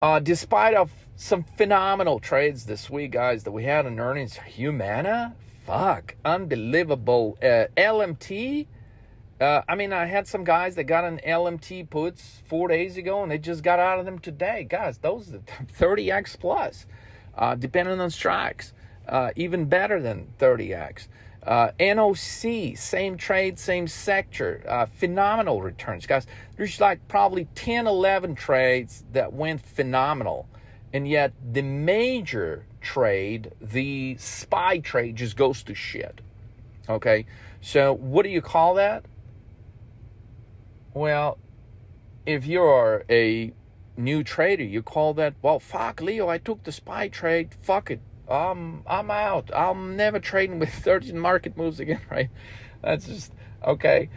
Despite of some phenomenal trades this week, guys, that we had in earnings, Humana, fuck, unbelievable. LMT, I had some guys that got an LMT puts 4 days ago, and they just got out of them today. Guys, those are 30x plus, depending on strikes, even better than 30x. NOC, same trade, same sector, phenomenal returns. Guys, there's like probably 10, 11 trades that went phenomenal. And yet the major trade, the SPY trade, just goes to shit. Okay, so what do you call that? Well, if you're a new trader, you call that, well, fuck, Leo, I took the SPY trade, fuck it. I'm out. I'm never trading with 13 market moves again, right? That's just, okay.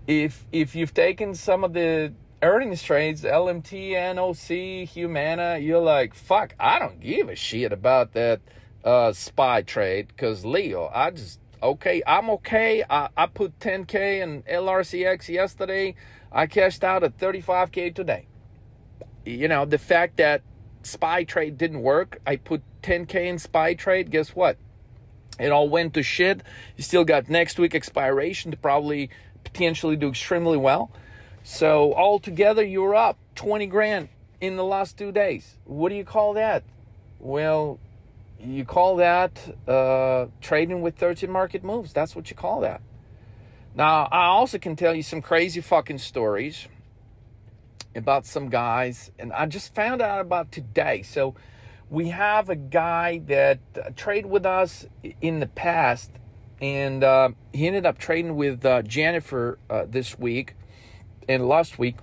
If you've taken some of the earnings trades, LMT, NOC, Humana, you're like, fuck, I don't give a shit about that SPY trade, because Leo, I'm okay. I put 10K in LRCX yesterday. I cashed out at 35K today. You know, the fact that SPY trade didn't work, I put 10K in SPY trade, guess what? It all went to shit. You still got next week expiration to probably potentially do extremely well. So altogether, you're up 20 grand in the last 2 days. What do you call that? Well, you call that trading with 13 market moves. That's what you call that. Now, I also can tell you some crazy fucking stories about some guys, and I just found out about today. So we have a guy that traded with us in the past, and he ended up trading with Jennifer this week and last week,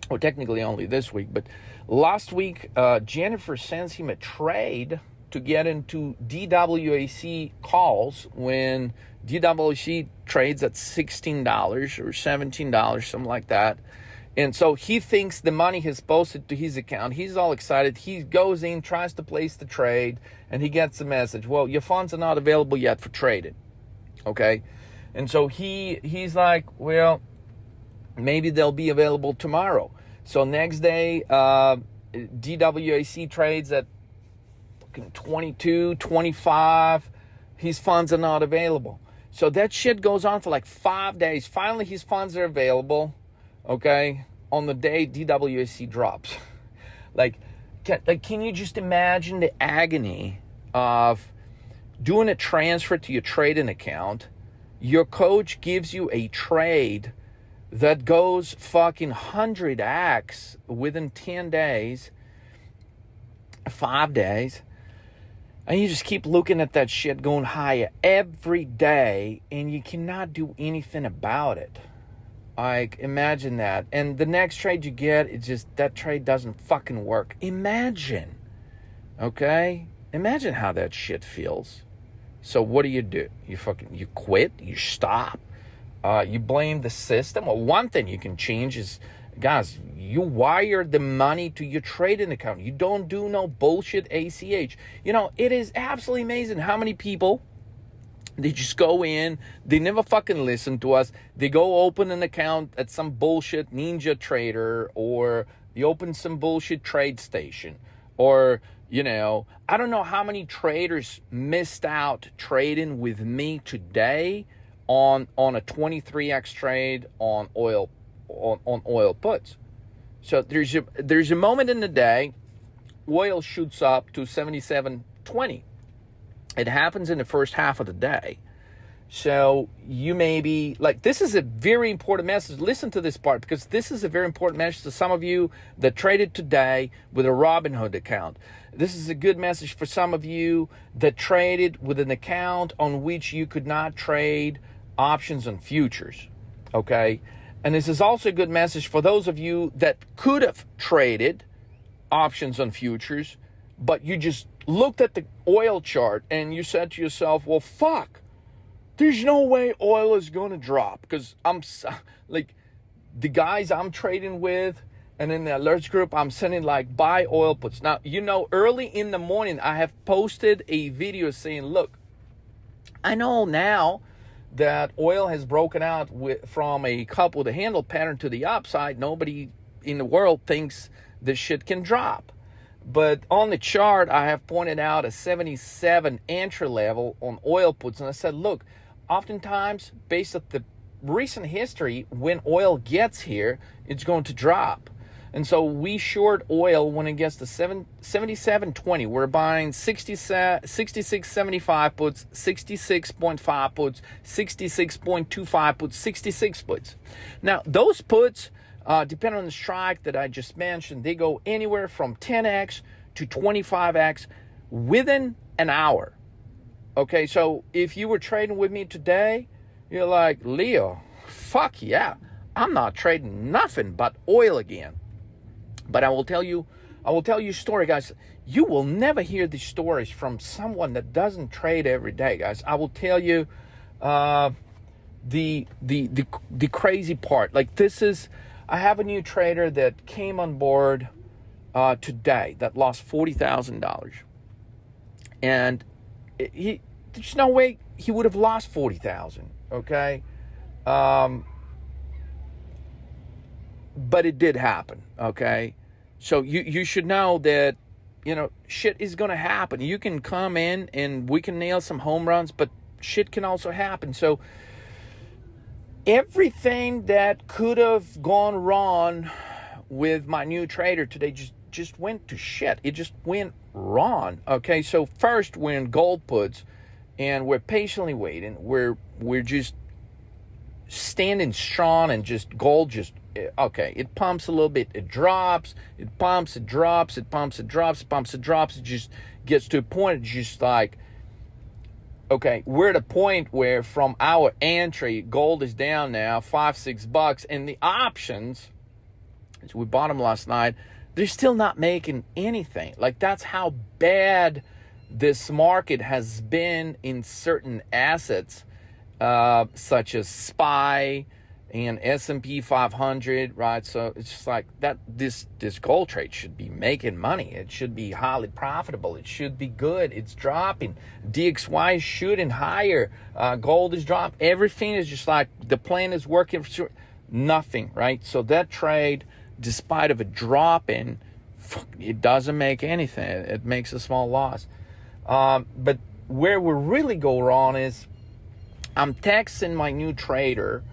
or technically only this week, but last week Jennifer sends him a trade to get into DWAC calls when DWAC trades at $16 or $17, something like that. And so he thinks the money has posted to his account. He's all excited. He goes in, tries to place the trade, and he gets a message. Well, your funds are not available yet for trading. Okay? And so he's like, well, maybe they'll be available tomorrow. So next day, DWAC trades at 22, 25. His funds are not available. So that shit goes on for like 5 days. Finally, his funds are available. Okay, on the day DWAC drops. Can you just imagine the agony of doing a transfer to your trading account? Your coach gives you a trade that goes fucking 100x within 10 days, 5 days, and you just keep looking at that shit going higher every day, and you cannot do anything about it. Like, imagine that. And the next trade you get, it's just, that trade doesn't fucking work. Imagine. Okay? Imagine how that shit feels. So what do? You quit? You stop? You blame the system? Well, one thing you can change is, guys, you wire the money to your trading account. You don't do no bullshit ACH. You know, it is absolutely amazing how many people, they just go in, they never fucking listen to us. They go open an account at some bullshit Ninja Trader, or they open some bullshit trade station. Or, you know, I don't know how many traders missed out trading with me today on a 23x trade on oil puts. So there's a moment in the day, oil shoots up to 77.20. It happens in the first half of the day. So you may be like, this is a very important message. Listen to this part, because this is a very important message to some of you that traded today with a Robinhood account. This is a good message for some of you that traded with an account on which you could not trade options on futures. Okay? And this is also a good message for those of you that could have traded options on futures, but you just looked at the oil chart and you said to yourself, well, fuck, there's no way oil is going to drop, because I'm like, the guys I'm trading with and in the alerts group, I'm sending like buy oil puts. Now, you know, early in the morning, I have posted a video saying, look, I know now that oil has broken out from a cup with a handle pattern to the upside. Nobody in the world thinks this shit can drop. But on the chart, I have pointed out a 77 entry level on oil puts. And I said, look, oftentimes, based on the recent history, when oil gets here, it's going to drop. And so we short oil when it gets to 77.20. We're buying 66.75 puts, 66.5 puts, 66.25 puts, 66 puts. Now, those puts, depending on the strike that I just mentioned, they go anywhere from 10x to 25x within an hour. Okay, so if you were trading with me today, you're like, Leo, fuck yeah, I'm not trading nothing but oil again. But I will tell you a story, guys. You will never hear these stories from someone that doesn't trade every day, guys. I will tell you the crazy part. Like, this is, I have a new trader that came on board today that lost $40,000, and there's no way he would have lost $40,000. Okay, but it did happen. Okay. So you should know that, shit is going to happen. You can come in and we can nail some home runs, but shit can also happen. So everything that could have gone wrong with my new trader today just went to shit. It just went wrong. Okay, so first we're in gold puts and we're patiently waiting. We're just standing strong, and just gold okay, it pumps a little bit, it drops, it pumps, it drops, it pumps, it drops, it pumps, it drops. It just gets to a point, it's just like, okay, we're at a point where from our entry, gold is down now $5-6, and the options, as we bought them last night, they're still not making anything. Like, that's how bad this market has been in certain assets, such as SPY and S&P 500, right? So it's just like that. This gold trade should be making money. It should be highly profitable. It should be good. It's dropping. DXY is shooting higher. Gold is dropping. Everything is just like the plan is working for sure. Nothing, right? So that trade, despite of a drop in, it doesn't make anything. It makes a small loss. But where we really go wrong is, I'm texting my new trader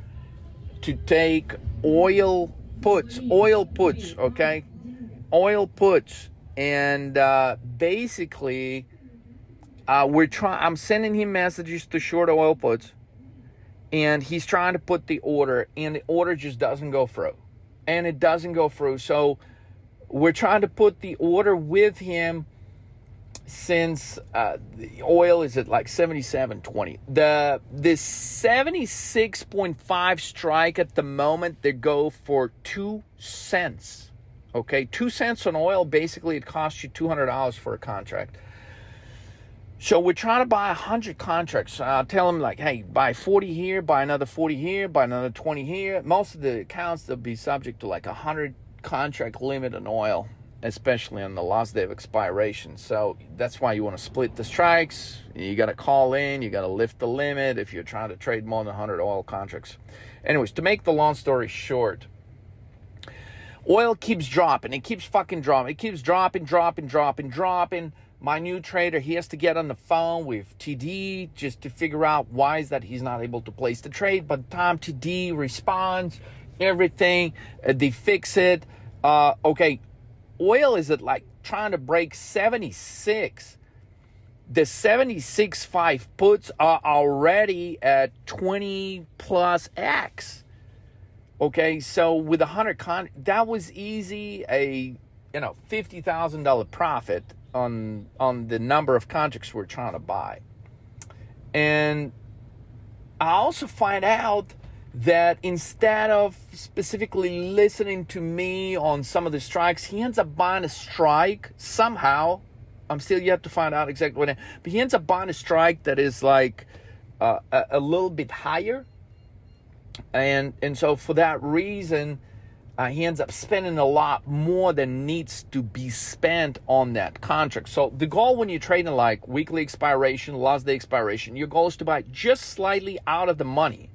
to take oil puts, okay? Oil puts. And basically, I'm sending him messages to short oil puts, and he's trying to put the order, and the order just doesn't go through. And it doesn't go through. So we're trying to put the order with him, since the oil is at like 77.20. The 76.5 strike at the moment, they go for 2 cents. Okay, 2 cents on oil, basically it costs you $200 for a contract. So we're trying to buy 100 contracts. I'll tell them, like, hey, buy 40 here, buy another 40 here, buy another 20 here. Most of the accounts, they'll be subject to like 100 contract limit on oil, especially on the last day of expiration. So that's why you want to split the strikes. You got to call in, you got to lift the limit if you're trying to trade more than 100 oil contracts. Anyways, to make the long story short, oil keeps dropping. It keeps fucking dropping. It keeps dropping. My new trader, he has to get on the phone with TD just to figure out why is that he's not able to place the trade. By the time TD responds, everything, they fix it. Okay, oil is at like trying to break 76. The 76.5 puts are already at 20 plus X. Okay, so with 100 that was easy, a $50,000 profit on the number of contracts we're trying to buy. And I also find out that instead of specifically listening to me on some of the strikes, he ends up buying a strike somehow. I'm still yet to find out exactly what, but he ends up buying a strike that is like a little bit higher. And so for that reason, he ends up spending a lot more than needs to be spent on that contract. So the goal when you're trading like weekly expiration, last day expiration, your goal is to buy just slightly out of the money,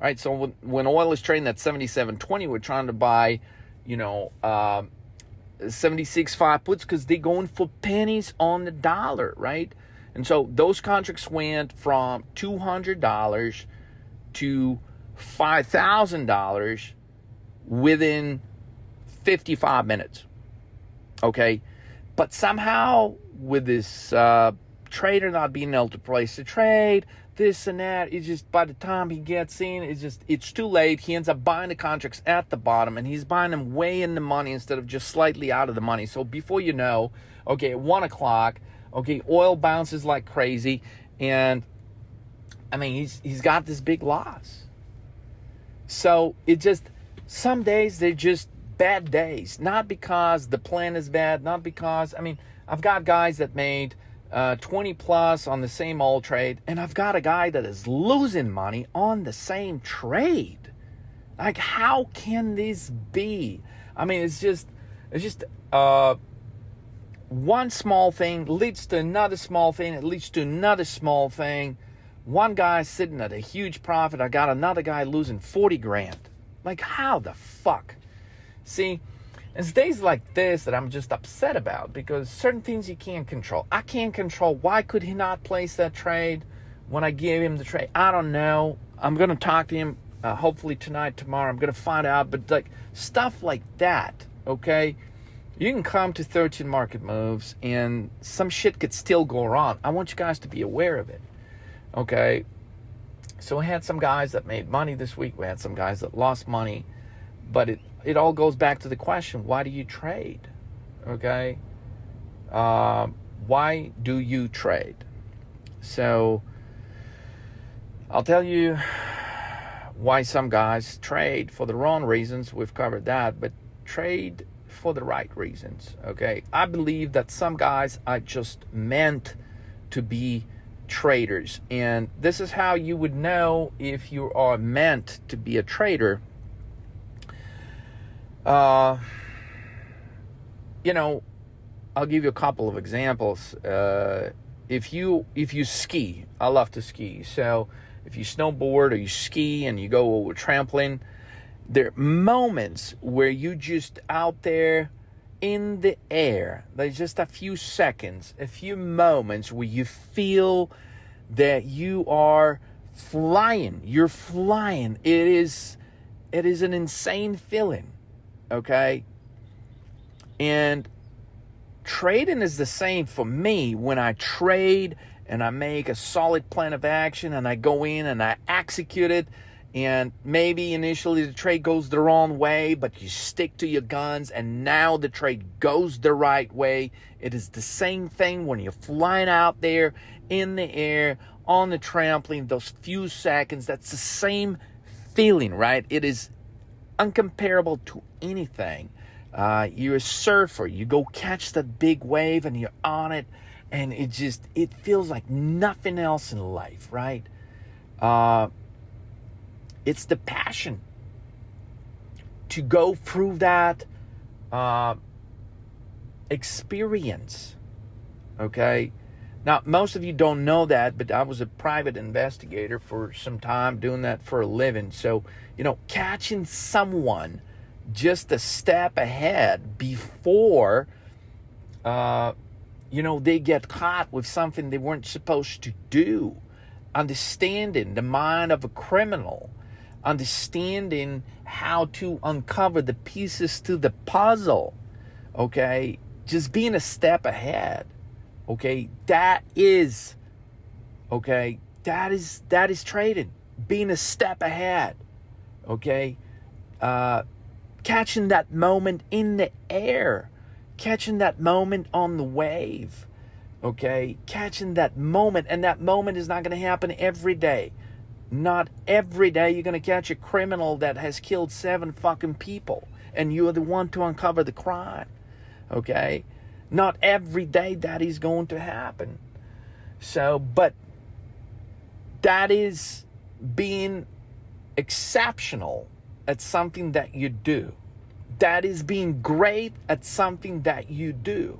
right? So when oil is trading at 77.20, we're trying to buy, 76 5 puts because they're going for pennies on the dollar, right? And so those contracts went from $200 to $5,000 within 55 minutes. Okay? But somehow with this trader not being able to place the trade, this and that, it's just by the time he gets in, it's too late. He ends up buying the contracts at the bottom, and he's buying them way in the money instead of just slightly out of the money. So before you know, okay, at 1 o'clock, okay, oil bounces like crazy, and I mean, he's got this big loss. So it just, some days they're just bad days, not because the plan is bad, not because, I mean, I've got guys that made 20 plus on the same old trade, and I've got a guy that is losing money on the same trade. Like, how can this be? I mean, it's just one small thing leads to another small thing, it leads to another small thing. One guy sitting at a huge profit, I got another guy losing 40 grand. Like, how the fuck? See, it's days like this that I'm just upset about, because certain things you can't control. I can't control why could he not place that trade when I gave him the trade. I don't know. I'm going to talk to him hopefully tonight, tomorrow. I'm going to find out. But like stuff like that, okay? You can come to 13 market moves and some shit could still go wrong. I want you guys to be aware of it, okay? So we had some guys that made money this week. We had some guys that lost money. But it all goes back to the question, why do you trade? Okay? Why do you trade? So I'll tell you why some guys trade for the wrong reasons. We've covered that. But trade for the right reasons. Okay? I believe that some guys are just meant to be traders. And this is how you would know if you are meant to be a trader. You know, I'll give you a couple of examples. If you ski, I love to ski. So if you snowboard or you ski and you go over trampoline, there are moments where you just out there in the air. There's just a few seconds, a few moments where you feel that you are flying. You're flying. It is an insane feeling. Okay? And trading is the same for me. When I trade and I make a solid plan of action and I go in and I execute it, and maybe initially the trade goes the wrong way, but you stick to your guns and now the trade goes the right way. It is the same thing when you're flying out there in the air on the trampoline, those few seconds. That's the same feeling, right? It is uncomparable to anything. You're a surfer, you go catch that big wave and you're on it, and it feels like nothing else in life, right? It's the passion to go through that experience. Okay? Now, most of you don't know that, but I was a private investigator for some time, doing that for a living. So, catching someone just a step ahead before, they get caught with something they weren't supposed to do. Understanding the mind of a criminal. Understanding how to uncover the pieces to the puzzle. Okay? Just being a step ahead. Okay? That is trading. Being a step ahead. Okay? Catching that moment in the air. Catching that moment on the wave. Okay? Catching that moment. And that moment is not going to happen every day. Not every day you're going to catch a criminal that has killed 7 fucking people. And you're the one to uncover the crime. Okay? Not every day that is going to happen. So, but that is being exceptional at something that you do. That is being great at something that you do.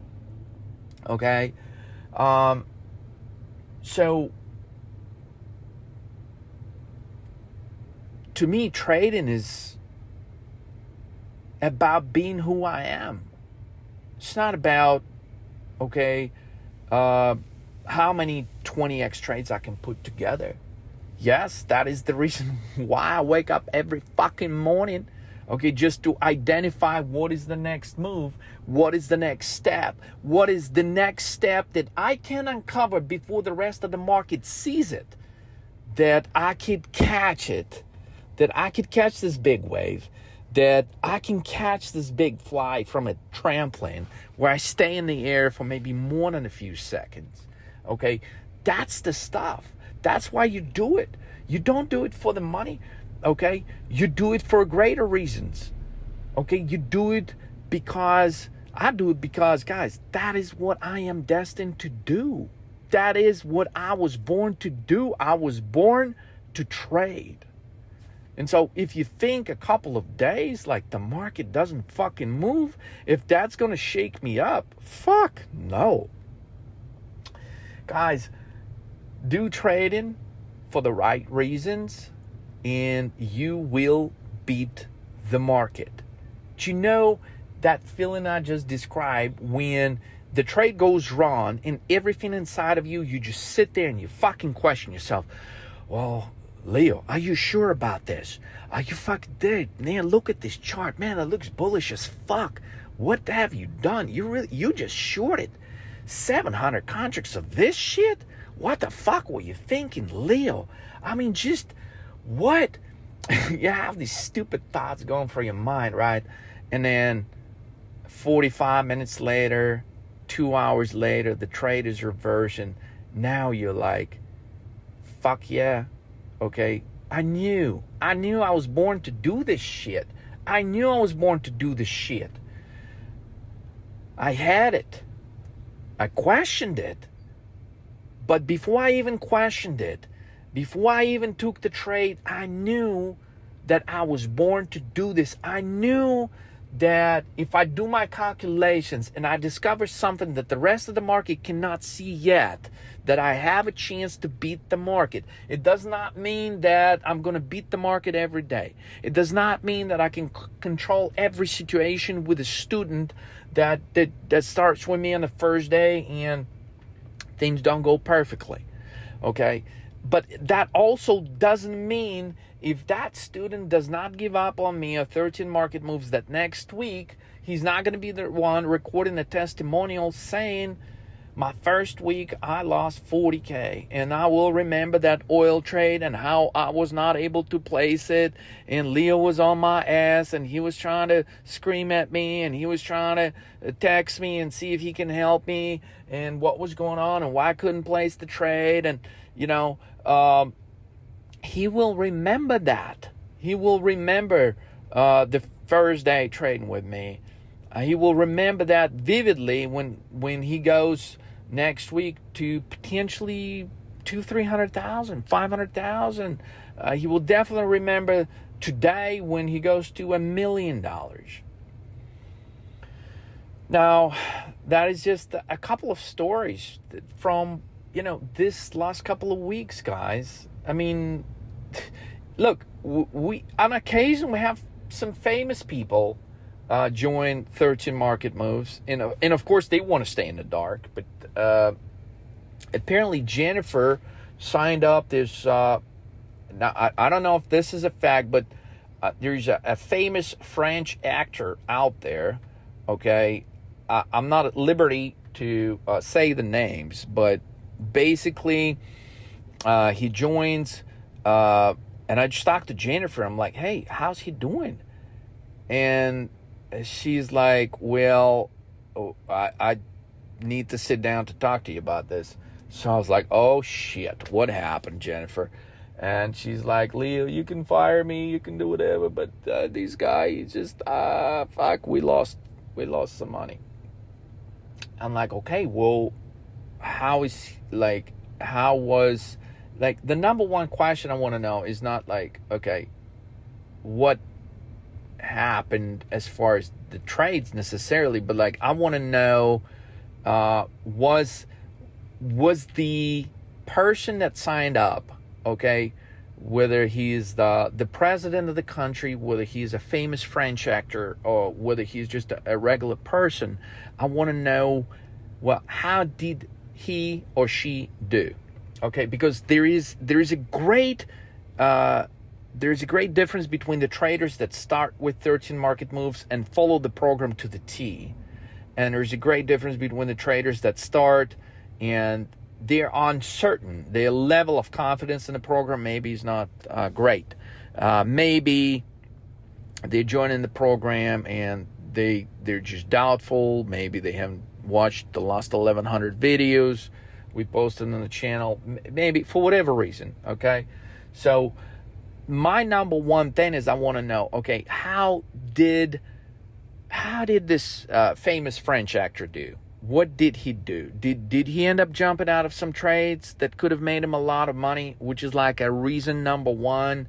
Okay? So, to me, trading is about being who I am. It's not about, okay, how many 20x trades I can put together. Yes, that is the reason why I wake up every fucking morning, okay, just to identify what is the next move, what is the next step, what is the next step that I can uncover before the rest of the market sees it, that I could catch it, that I could catch this big wave, that I can catch this big fly from a trampoline where I stay in the air for maybe more than a few seconds, okay? That's the stuff. That's why you do it. You don't do it for the money, okay? You do it for greater reasons, okay? You do it because, I do it because, guys, that is what I am destined to do. That is what I was born to do. I was born to trade. And so if you think a couple of days, like the market doesn't fucking move, if that's going to shake me up, fuck no. Guys, do trading for the right reasons and you will beat the market. Do you know that feeling I just described when the trade goes wrong and everything inside of you, you just sit there and you fucking question yourself. Well, Leo, are you sure about this? Are you fucking dead? Man, look at this chart. Man, it looks bullish as fuck. What have you done? You just shorted 700 contracts of this shit? What the fuck were you thinking, Leo? I mean, just what? You have these stupid thoughts going through your mind, right? And then 45 minutes later, 2 hours later, the trade is reversing. Now you're like, fuck yeah. Okay, I knew I was born to do this shit. I knew I was born to do this shit. I had it. I questioned it. But before I even questioned it, before I even took the trade, I knew that I was born to do this. I knew that if I do my calculations and I discover something that the rest of the market cannot see yet, that I have a chance to beat the market. It does not mean that I'm going to beat the market every day. It does not mean that I can control every situation with a student that starts with me on the first day and things don't go perfectly, okay? But that also doesn't mean if that student does not give up on me or 13 market moves that next week, he's not going to be the one recording a testimonial saying, my first week I lost 40K and I will remember that oil trade and how I was not able to place it and Leo was on my ass and he was trying to scream at me and he was trying to text me and see if he can help me and what was going on and why I couldn't place the trade. And you know, he will remember that. He will remember the first day trading with me. He will remember that vividly when he goes next week to potentially 300,000, 500,000. He will definitely remember today when he goes to $1 million. Now, that is just a couple of stories from, you know, this last couple of weeks, guys. I mean, look, we on occasion we have some famous people join 13 market moves, and of course they want to stay in the dark. But apparently Jennifer signed up. There's now I don't know if this is a fact, but there's a famous French actor out there. Okay, I'm not at liberty to say the names, but basically he joins. And I just talked to Jennifer. I'm like, hey, how's he doing? And she's like, well, I need to sit down to talk to you about this. So I was like, oh shit, what happened, Jennifer? And she's like, Leo, you can fire me, you can do whatever, but these guys just fuck, we lost some money. I'm like, okay, well, how was like the number one question I want to know is not like, okay, what happened as far as the trades necessarily, but like I want to know was the person that signed up, okay, whether he's the president of the country, whether he's a famous French actor, or whether he's just a regular person. I want to know, well, how did he or she do? Okay, because there is a great difference between the traders that start with 13 market moves and follow the program to the T, and there's a great difference between the traders that start and they're uncertain. Their level of confidence in the program maybe is not great. Maybe they're joining the program and they're just doubtful. Maybe they haven't watched the last 1,100 videos we posted on the channel. Maybe for whatever reason. Okay, so my number one thing is I want to know. Okay, how did this famous French actor do? What did he do? Did he end up jumping out of some trades that could have made him a lot of money, which is like a reason number one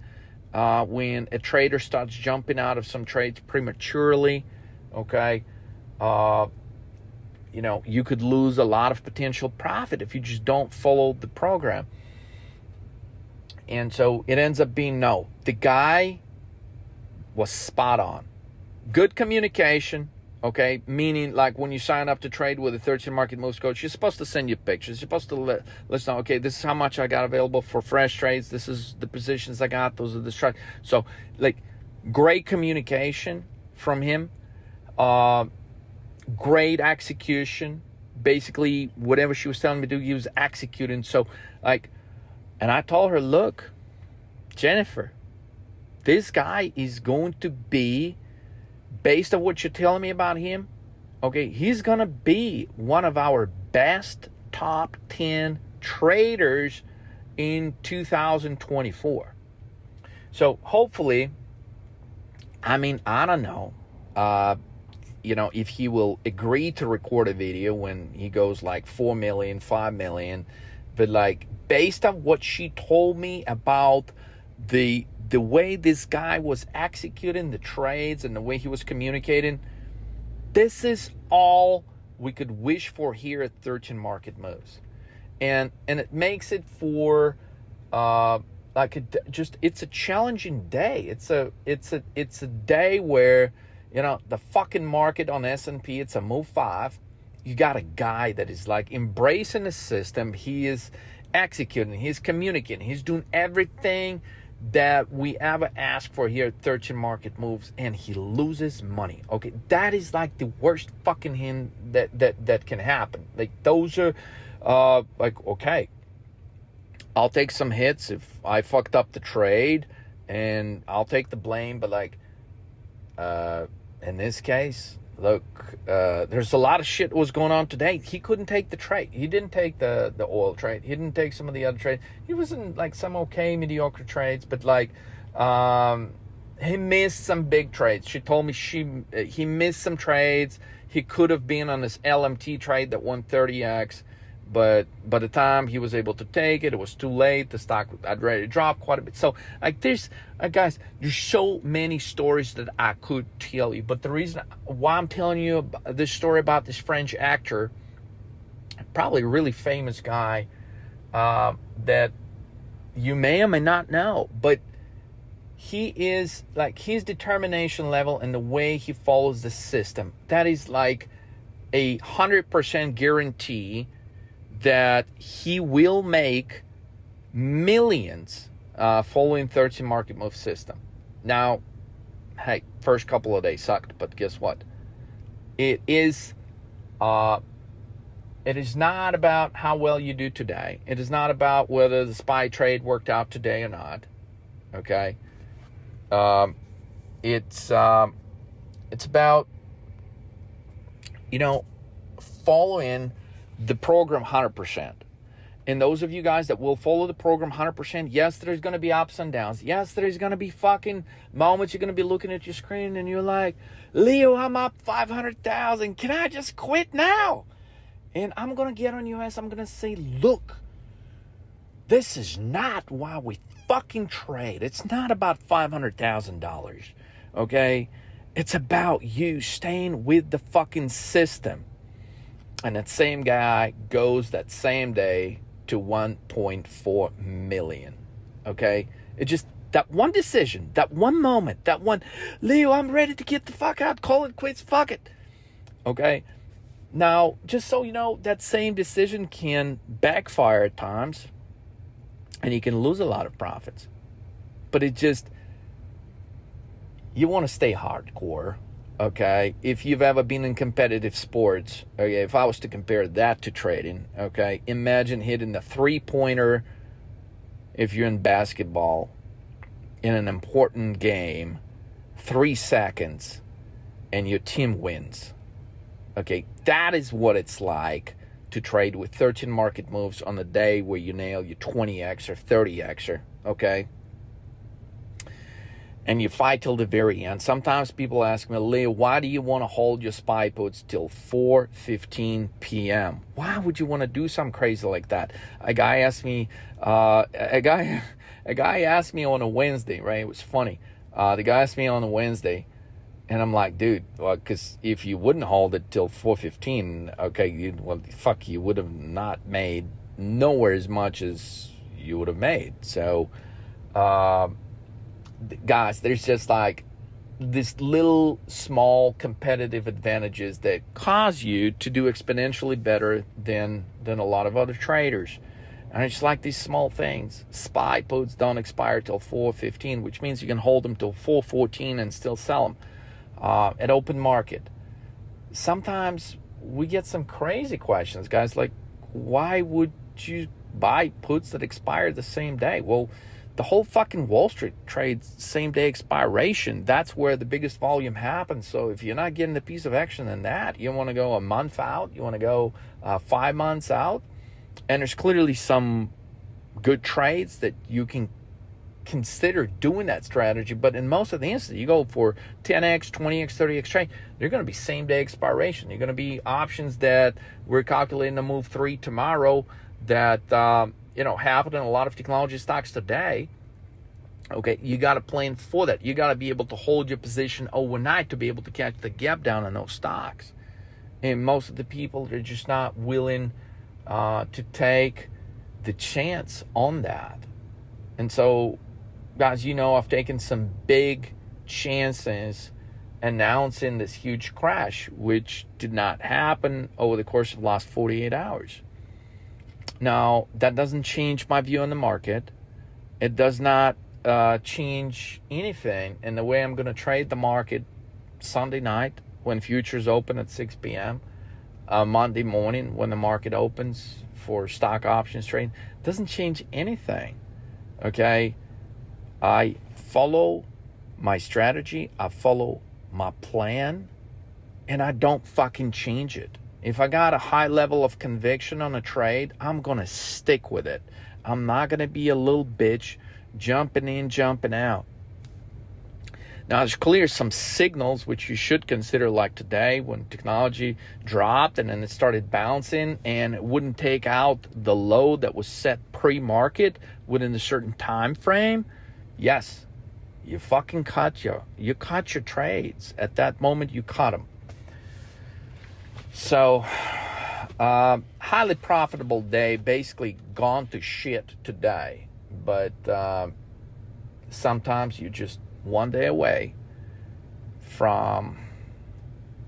when a trader starts jumping out of some trades prematurely, okay? You could lose a lot of potential profit if you just don't follow the program. And so it ends up being no. The guy was spot on. Good communication. Okay, meaning like when you sign up to trade with a 13 market moves coach, you're supposed to send you pictures. You're supposed to let us know, okay, this is how much I got available for fresh trades. This is the positions I got. Those are the strikes. So, like, great communication from him. Great execution. Basically, whatever she was telling me to do, he was executing. So, like, and I told her, look, Jennifer, this guy is going to be, based on what you're telling me about him, okay, he's going to be one of our best top 10 traders in 2024. So hopefully, I don't know, if he will agree to record a video when he goes like 4 million, 5 million, but like based on what she told me about the way this guy was executing the trades and the way he was communicating, this is all we could wish for here at 13 Market Moves. And it makes it for it's a challenging day. It's a day where, the fucking market on S&P, it's a move 5. You got a guy that is like embracing the system. He is executing, he's communicating, he's doing everything that we ever ask for here at 13 Market Moves, and he loses money. Okay, that is like the worst fucking hint that can happen. Like, those are okay, I'll take some hits if I fucked up the trade, and I'll take the blame. But like, in this case, look, there's a lot of shit was going on today. He couldn't take the trade. He didn't take the oil trade. He didn't take some of the other trades. He was in like some okay, mediocre trades, but like, he missed some big trades. She told me he missed some trades. He could have been on this LMT trade that won 30x, but by the time he was able to take it, it was too late. The stock had already dropped quite a bit. So like, guys, there's so many stories that I could tell you, but the reason why I'm telling you this story about this French actor, probably a really famous guy, that you may or may not know, but he is like, his determination level and the way he follows the system, that is like 100% guarantee that he will make millions following 13 Market Move system. Now, hey, first couple of days sucked, but guess what? It is not about how well you do today. It is not about whether the SPY trade worked out today or not. Okay, it's about following the program 100%. And those of you guys that will follow the program 100%, yes, there's going to be ups and downs. Yes, there's going to be fucking moments you're going to be looking at your screen and you're like, Leo, I'm up 500,000. Can I just quit now? And I'm going to get on your ass. I'm going to say, look, this is not why we fucking trade. It's not about $500,000, okay? It's about you staying with the fucking system. And that same guy goes that same day to 1.4 million, okay? It just, that one decision, that one moment, that one, Leo, I'm ready to get the fuck out, call it quits, fuck it. Okay? Now, just so you know, that same decision can backfire at times, and you can lose a lot of profits. But it just, you want to stay hardcore, okay? If you've ever been in competitive sports, okay, if I was to compare that to trading, okay, imagine hitting the three-pointer if you're in basketball in an important game, 3 seconds, and your team wins. Okay, that is what it's like to trade with 13 market moves on the day where you nail your 20x or 30xer, okay? And you fight till the very end. Sometimes people ask me, Leo, why do you want to hold your SPY puts till 4:15 p.m.? Why would you want to do something crazy like that? A guy asked me, a guy asked me on a Wednesday, right? It was funny. The guy asked me on a Wednesday, and I'm like, dude, well, because if you wouldn't hold it till 4:15, okay, you would have not made nowhere as much as you would have made. So, guys, there's just like this little small competitive advantages that cause you to do exponentially better than a lot of other traders. And it's like these small things. SPY puts don't expire till 4:15, which means you can hold them till 4:14 and still sell them at open market. Sometimes we get some crazy questions, guys, like, why would you buy puts that expire the same day? Well, the whole fucking Wall Street trades same day expiration. That's where the biggest volume happens. So if you're not getting a piece of action in that, you want to go a month out, you want to go 5 months out, and there's clearly some good trades that you can consider doing that strategy. But in most of the instances, you go for 10x, 20x, 30x trade, they're going to be same day expiration. They're going to be options that we're calculating to move 3 tomorrow that happen in a lot of technology stocks today. Okay, you got to plan for that. You got to be able to hold your position overnight to be able to catch the gap down in those stocks. And most of the people are just not willing to take the chance on that. And so, guys, I've taken some big chances announcing this huge crash, which did not happen over the course of the last 48 hours. Now, that doesn't change my view on the market. It does not change anything in the way I'm going to trade the market Sunday night when futures open at 6 p.m., Monday morning when the market opens for stock options trading. Doesn't change anything, okay? I follow my strategy. I follow my plan, and I don't fucking change it. If I got a high level of conviction on a trade, I'm going to stick with it. I'm not going to be a little bitch jumping in, jumping out. Now, there's clear some signals which you should consider, like today when technology dropped and then it started bouncing and it wouldn't take out the low that was set pre-market within a certain time frame. Yes, you fucking cut your trades. At that moment, you cut them. So, highly profitable day, basically gone to shit today. But sometimes you're just one day away from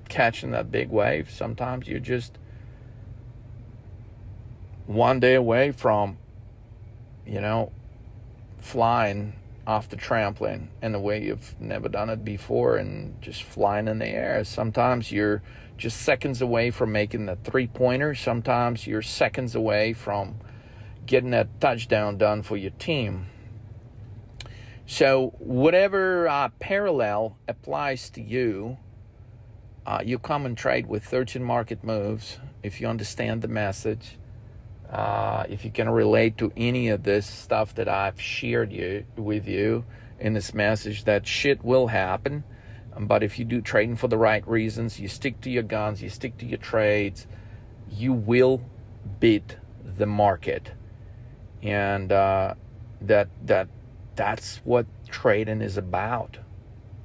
catching that big wave. Sometimes you're just one day away from, flying off the trampoline in a way you've never done it before and just flying in the air. Sometimes you're just seconds away from making the three-pointer. Sometimes you're seconds away from getting that touchdown done for your team. So whatever parallel applies to you, you come and trade with 13 market moves if you understand the message. If you can relate to any of this stuff that I've shared with you in this message, that shit will happen. But if you do trading for the right reasons, you stick to your guns, you stick to your trades, you will beat the market. And that's what trading is about.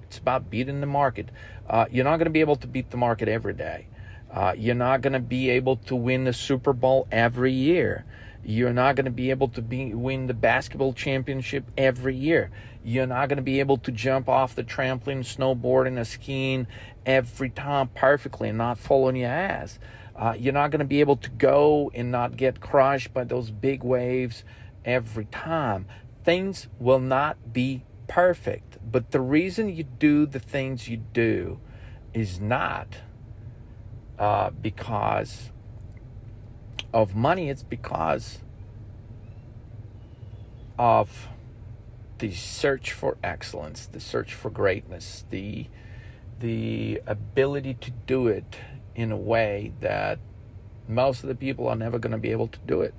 It's about beating the market. You're not going to be able to beat the market every day. You're not going to be able to win the Super Bowl every year. You're not going to be able to win the basketball championship every year. You're not going to be able to jump off the trampoline, snowboarding, or skiing every time perfectly and not fall on your ass. You're not going to be able to go and not get crushed by those big waves every time. Things will not be perfect. But the reason you do the things you do is not because of money. It's because of the search for excellence, the search for greatness, the ability to do it in a way that most of the people are never going to be able to do it.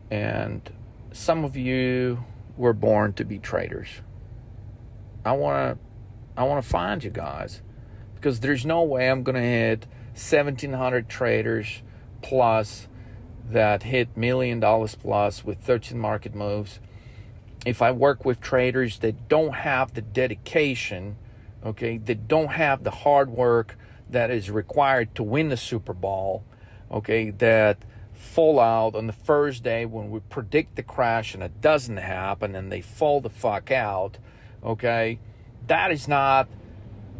And some of you were born to be traders. I want to find you guys, because there's no way I'm going to hit 1,700 traders plus that hit $1 million plus with 13 market moves if I work with traders that don't have the dedication, okay, that don't have the hard work that is required to win the Super Bowl, okay, that fall out on the first day when we predict the crash and it doesn't happen and they fall the fuck out, okay, that is not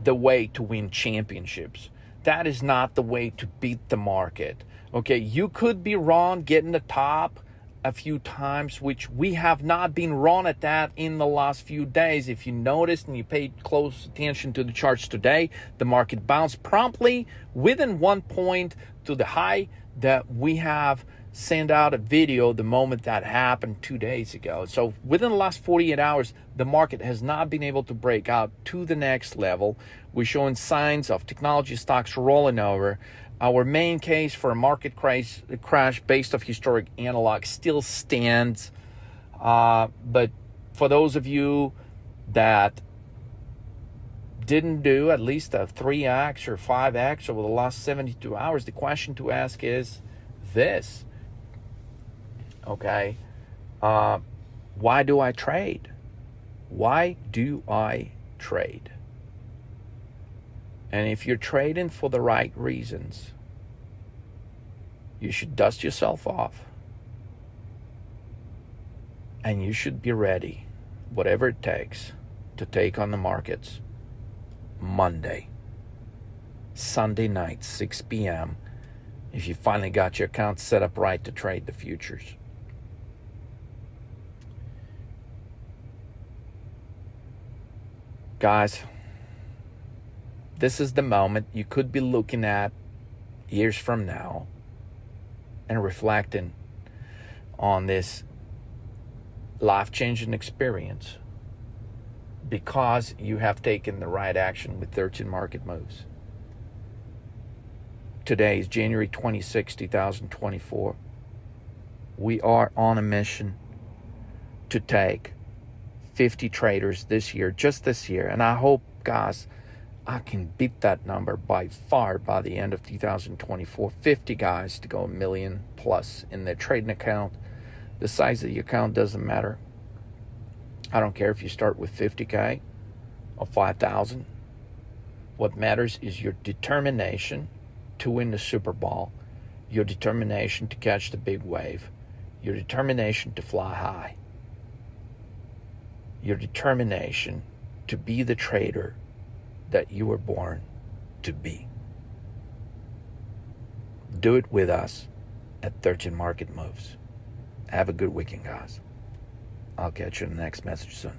the way to win championships. That is not the way to beat the market. Okay, you could be wrong getting the top a few times, which we have not been wrong at that in the last few days. If you noticed and you paid close attention to the charts today, the market bounced promptly within 1 point to the high that we have sent out a video the moment that happened 2 days ago. So within the last 48 hours, the market has not been able to break out to the next level. We're showing signs of technology stocks rolling over. Our main case for a market crash based off historic analog still stands. But for those of you that didn't do at least a 3x or 5x over the last 72 hours, the question to ask is this. Okay, why do I trade? Why do I trade? And if you're trading for the right reasons, you should dust yourself off. And you should be ready, whatever it takes, to take on the markets Monday, Sunday night, 6 p.m., if you finally got your account set up right to trade the futures. Guys, this is the moment you could be looking at years from now and reflecting on this life-changing experience because you have taken the right action with 13 market moves. Today is January 26, 2024. We are on a mission to take 50 traders this year, just this year. And I hope, guys, I can beat that number by far by the end of 2024. 50 guys to go $1 million plus in their trading account. The size of the account doesn't matter. I don't care if you start with 50K or 5,000. What matters is your determination to win the Super Bowl, your determination to catch the big wave, your determination to fly high, your determination to be the trader that you were born to be. Do it with us at 13 Market Moves. Have a good weekend, guys. I'll catch you in the next message soon.